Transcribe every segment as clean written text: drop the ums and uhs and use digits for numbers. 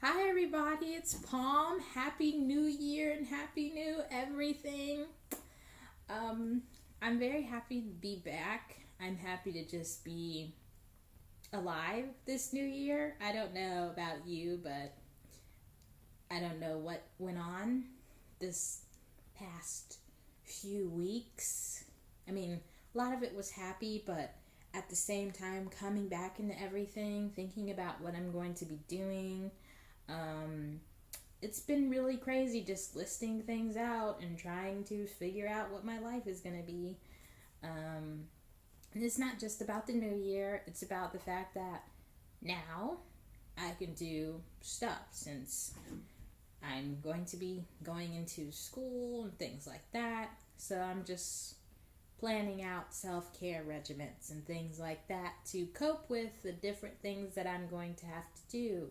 Hi everybody, it's Palm. Happy New Year and Happy New everything. Um, I'm very happy to be back. I'm happy to just be alive this new year. I don't know about you, but I don't know what went on this past few weeks. I mean, a lot of it was happy, but at the same time, coming back into everything, thinking about what I'm going to be doing. Um, it's been really crazy just listing things out and trying to figure out what my life is going to be. Um, and it's not just about the new year, it's about the fact that now I can do stuff since I'm going to be going into school and things like that. So I'm just planning out self care regimens and things like that to cope with the different things that I'm going to have to do.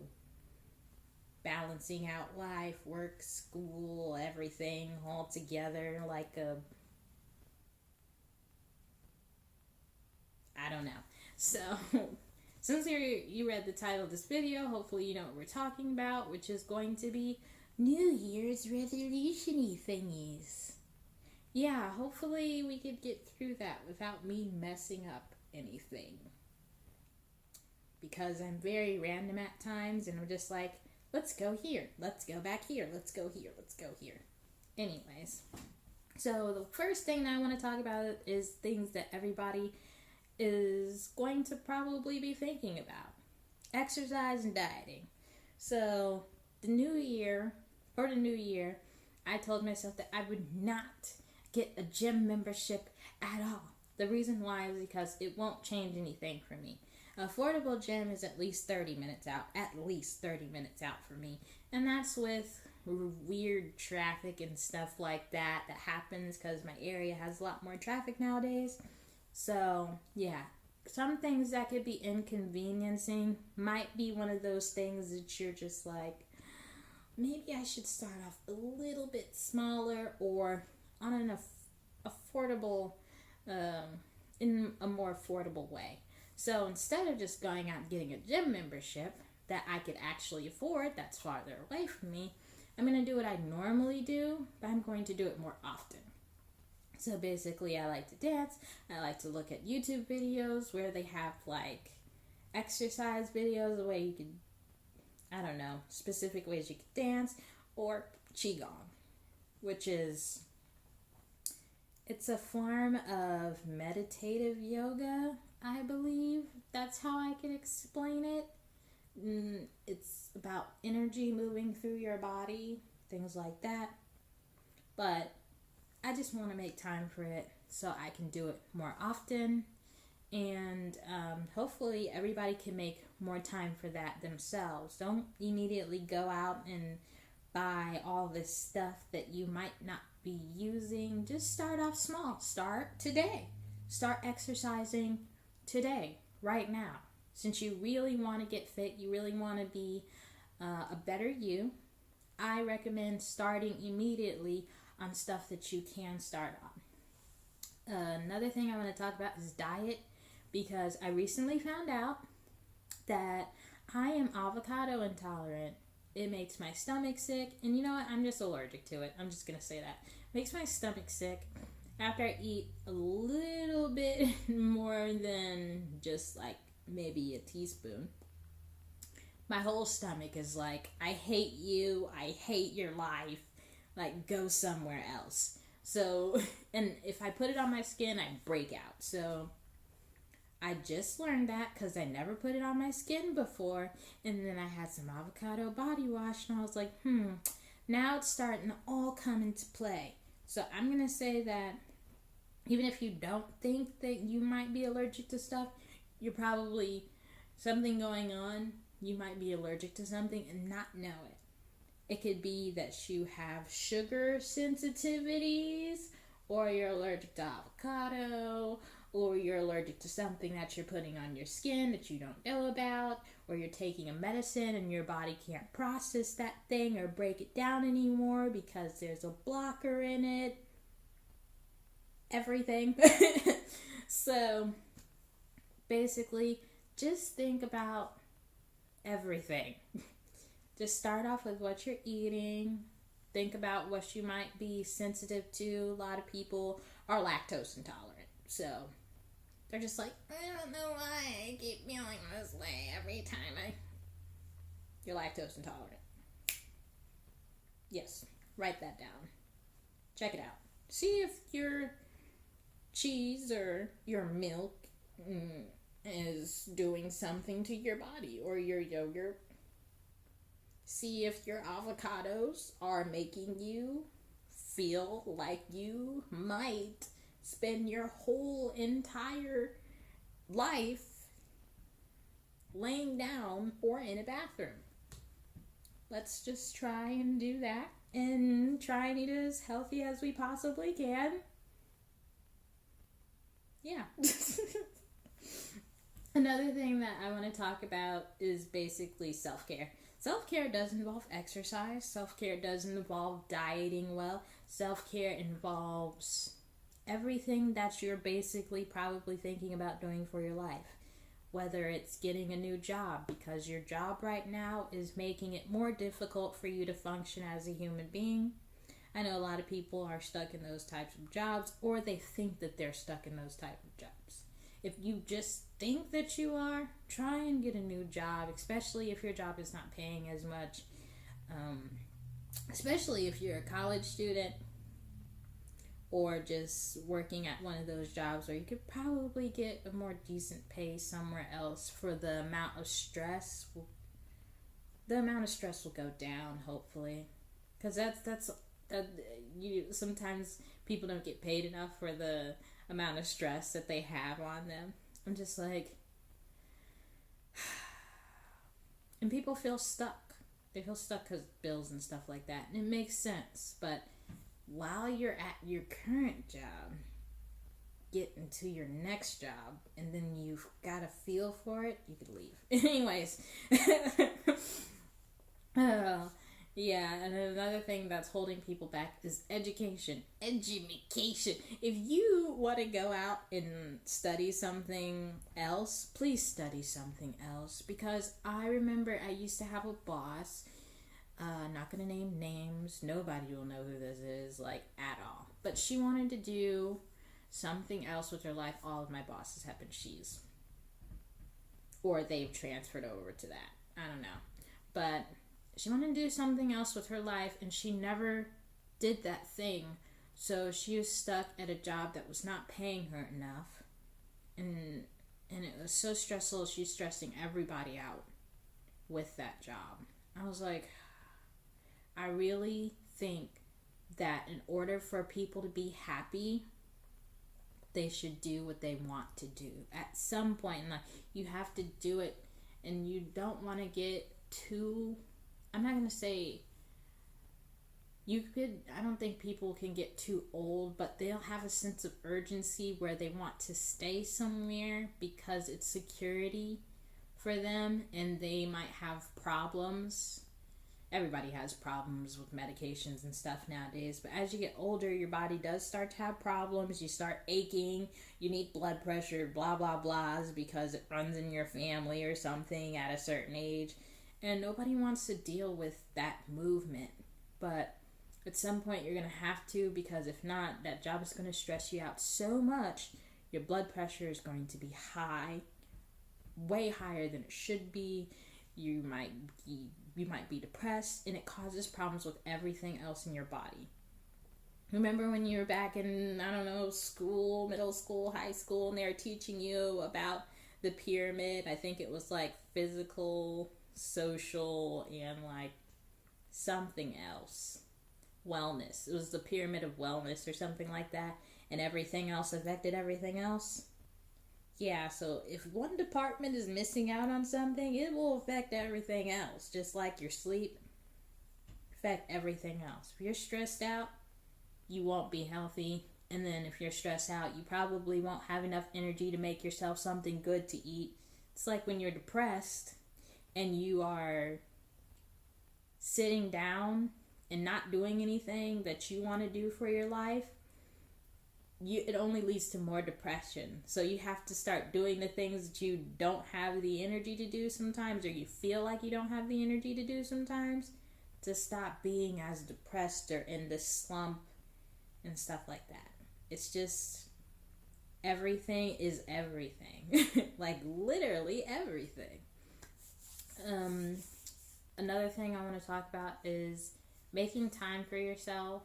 Balancing out life, work, school, everything all together like a, I don't know. So, since you read the title of this video, hopefully you know what we're talking about, which is going to be New Year's resolution-y thingies. Yeah, hopefully we could get through that without me messing up anything. Because I'm very random at times and I'm just like, let's go here, let's go back here, let's go here, let's go here. Anyways, so the first thing that I want to talk about is things that everybody is going to probably be thinking about: exercise and dieting. So, the new year, for the new year, I told myself that I would not get a gym membership at all. The reason why is because it won't change anything for me. Affordable gym is at least 30 minutes out. At least 30 minutes out for me. And that's with weird traffic and stuff like that happens because my area has a lot more traffic nowadays. So, yeah. Some things that could be inconveniencing might be one of those things that you're just like, maybe I should start off a little bit smaller or on an affordable, in a more affordable way. So instead of just going out and getting a gym membership that I could actually afford, that's farther away from me, I'm going to do what I normally do, but I'm going to do it more often. So basically, I like to dance. I like to look at YouTube videos where they have like exercise videos, the way you can, I don't know, specific ways you can dance, or Qigong, which is, it's a form of meditative yoga, I believe. That's how I can explain it. It's about energy moving through your body, things like that. But I just want to make time for it so I can do it more often. And hopefully everybody can make more time for that themselves. Don't immediately go out and buy all this stuff that you might not be using. Just start off small. Start today. Start exercising today, right now. Since you really want to get fit, you really want to be a better you, I recommend starting immediately on stuff that you can start on. Another thing I want to talk about is diet, because I recently found out that I am avocado intolerant. It makes my stomach sick, and you know what? I'm just allergic to it. I'm just going to say that. It makes my stomach sick after I eat a little bit more than just like maybe a teaspoon. My whole stomach is like, I hate you, I hate your life, like go somewhere else. So, and if I put it on my skin, I break out. So, I just learned that because I never put it on my skin before. And then I had some avocado body wash, and I was like, now it's starting to all come into play. So, I'm going to say that even if you don't think that you might be allergic to stuff, you're probably something going on. You might be allergic to something and not know it. It could be that you have sugar sensitivities, or you're allergic to avocado, or you're allergic to something that you're putting on your skin that you don't know about, or you're taking a medicine and your body can't process that thing or break it down anymore because there's a blocker in it. Everything. So basically, just think about everything. Just start off with what you're eating. Think about what you might be sensitive to. A lot of people are lactose intolerant. So they're just like, I don't know why I keep feeling this way every time You're lactose intolerant. Yes, write that down. Check it out. See if your cheese or your milk is doing something to your body, or your yogurt. See if your avocados are making you feel like you might spend your whole entire life laying down or in a bathroom. Let's just try and do that and try and eat as healthy as we possibly can. Yeah. Another thing that I want to talk about is basically self-care. Self-care does involve exercise. Self-care does involve dieting well. Self-care involves everything that you're basically probably thinking about doing for your life. Whether it's getting a new job because your job right now is making it more difficult for you to function as a human being. I know a lot of people are stuck in those types of jobs, or they think that they're stuck in those types of jobs. If you just think that you are, try and get a new job, especially if your job is not paying as much. Especially if you're a college student or just working at one of those jobs where you could probably get a more decent pay somewhere else for the amount of stress. The amount of stress will go down, hopefully. Because sometimes people don't get paid enough for the amount of stress that they have on them. I'm just like, and people feel stuck. They feel stuck because bills and stuff like that. And it makes sense. But while you're at your current job, get into your next job, and then you've got a feel for it, you could leave. Anyways. Yeah, and another thing that's holding people back is education. Education. If you want to go out and study something else, please study something else. Because I remember I used to have a boss, not going to name names, nobody will know who this is, like, at all. But she wanted to do something else with her life. All of my bosses have been she's. Or they've transferred over to that. I don't know. But she wanted to do something else with her life, and she never did that thing. So she was stuck at a job that was not paying her enough. And it was so stressful. She's stressing everybody out with that job. I was like, I really think that in order for people to be happy, they should do what they want to do. At some point in life, you have to do it, and you don't want to get too... I'm not going to say I don't think people can get too old, but they'll have a sense of urgency where they want to stay somewhere because it's security for them, and they might have problems. Everybody has problems with medications and stuff nowadays, but as you get older, your body does start to have problems. You start aching, you need blood pressure, blah, blah, blahs, because it runs in your family or something at a certain age. And nobody wants to deal with that movement. But at some point you're going to have to, because if not, that job is going to stress you out so much. Your blood pressure is going to be high, way higher than it should be. You might be depressed, and it causes problems with everything else in your body. Remember when you were back in, I don't know, school, middle school, high school, and they were teaching you about the pyramid? I think it was like physical, social, and like something else. Wellness. It was the pyramid of wellness or something like that, and everything else affected everything else. Yeah, so if one department is missing out on something, it will affect everything else. Just like your sleep affect everything else. If you're stressed out, you won't be healthy. And then if you're stressed out, you probably won't have enough energy to make yourself something good to eat. It's like when you're depressed and you are sitting down and not doing anything that you want to do for your life, it only leads to more depression. So you have to start doing the things that you don't have the energy to do sometimes, or you feel like you don't have the energy to do sometimes, to stop being as depressed or in this slump and stuff like that. It's just, everything is everything. Like literally everything. Another thing I want to talk about is making time for yourself,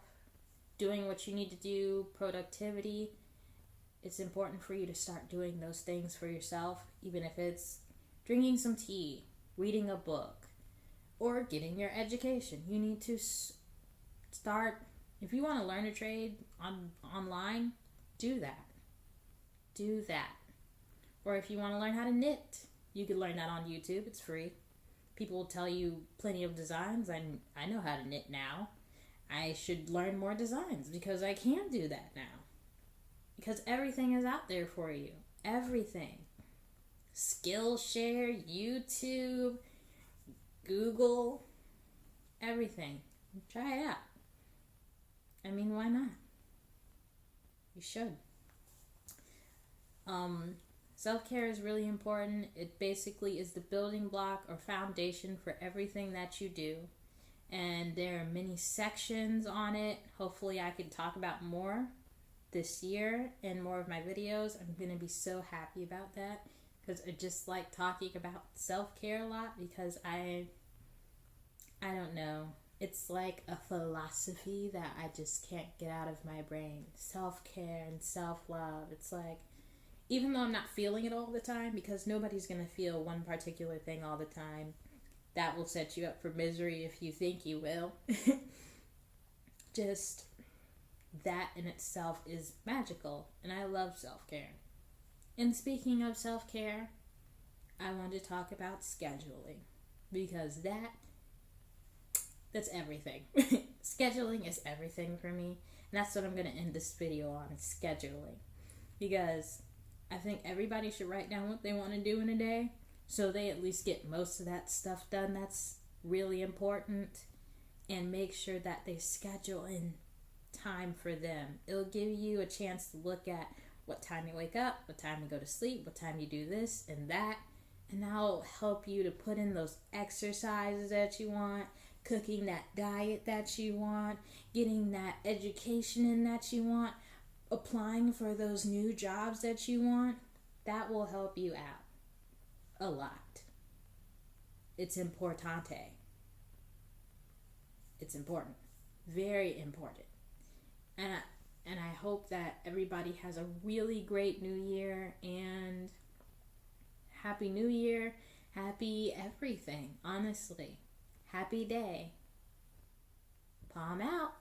doing what you need to do, productivity. It's important for you to start doing those things for yourself, even if it's drinking some tea, reading a book, or getting your education. You need to start, if you want to learn a trade online, do that. Do that. Or if you want to learn how to knit, you can learn that on YouTube. It's free. People will tell you plenty of designs. I know how to knit now. I should learn more designs because I can do that now. Because everything is out there for you. Everything. Skillshare, YouTube, Google, everything. Try it out. I mean, why not? You should. Self-care is really important. It basically is the building block or foundation for everything that you do. And there are many sections on it. Hopefully I can talk about more this year in more of my videos. I'm going to be so happy about that because I just like talking about self-care a lot because I don't know. It's like a philosophy that I just can't get out of my brain. Self-care and self-love. It's like, even though I'm not feeling it all the time, because nobody's going to feel one particular thing all the time, that will set you up for misery if you think you will. Just that in itself is magical, and I love self-care. And speaking of self-care, I want to talk about scheduling, because that's everything. Scheduling is everything for me, and that's what I'm going to end this video on, scheduling. Because I think everybody should write down what they want to do in a day, so they at least get most of that stuff done that's really important, and make sure that they schedule in time for them. It'll give you a chance to look at what time you wake up, what time you go to sleep, what time you do this and that, and that'll help you to put in those exercises that you want, cooking that diet that you want, getting that education in that you want, applying for those new jobs that you want. That will help you out a lot. It's importante. It's important. Very important. And I hope that everybody has a really great new year, and happy new year, happy everything, honestly. Happy day. Palm out.